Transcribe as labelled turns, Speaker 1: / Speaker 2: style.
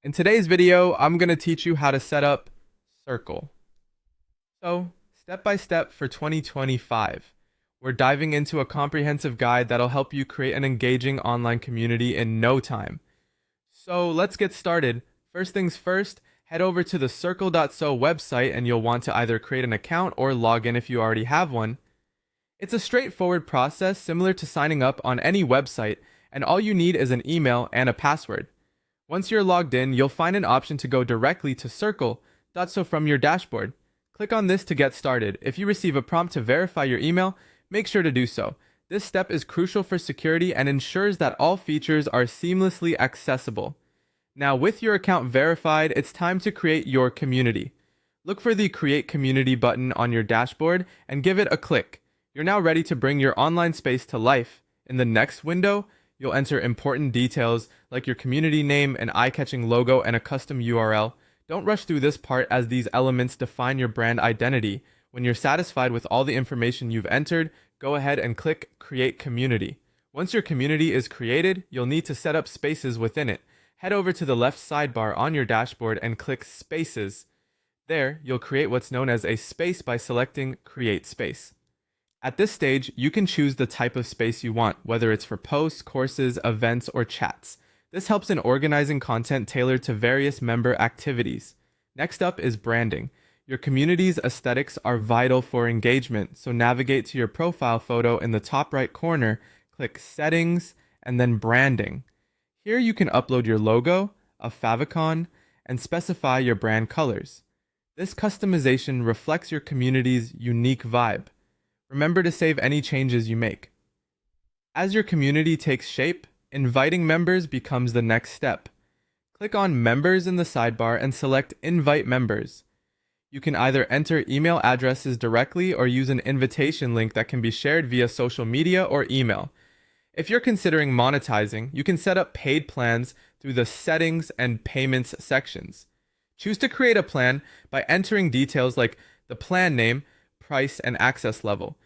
Speaker 1: In today's video, I'm going to teach you how to set up Circle. So, step by step for 2025, we're diving into a comprehensive guide that'll help you create an engaging online community in no time. So, let's get started. First things first, head over to the Circle.so website and you'll want to either create an account or log in if you already have one. It's a straightforward process similar to signing up on any website, and all you need is an email and a password. Once you're logged in, you'll find an option to go directly to Circle.so from your dashboard. Click on this to get started. If you receive a prompt to verify your email, make sure to do so. This step is crucial for security and ensures that all features are seamlessly accessible. Now, with your account verified, it's time to create your community. Look for the Create Community button on your dashboard and give it a click. You're now ready to bring your online space to life. In the next window, you'll enter important details like your community name, an eye-catching logo, and a custom URL. Don't rush through this part as these elements define your brand identity. When you're satisfied with all the information you've entered, go ahead and click Create Community. Once your community is created, you'll need to set up spaces within it. Head over to the left sidebar on your dashboard and click Spaces. There, you'll create what's known as a space by selecting Create Space. At this stage, you can choose the type of space you want, whether it's for posts, courses, events, or chats. This helps in organizing content tailored to various member activities. Next up is branding. Your community's aesthetics are vital for engagement, so navigate to your profile photo in the top right corner, click Settings, and then Branding. Here you can upload your logo, a favicon, and specify your brand colors. This customization reflects your community's unique vibe. Remember to save any changes you make. As your community takes shape, inviting members becomes the next step. Click on Members in the sidebar and select Invite Members. You can either enter email addresses directly or use an invitation link that can be shared via social media or email. If you're considering monetizing, you can set up paid plans through the Settings and Payments sections. Choose to create a plan by entering details like the plan name, price, and access level.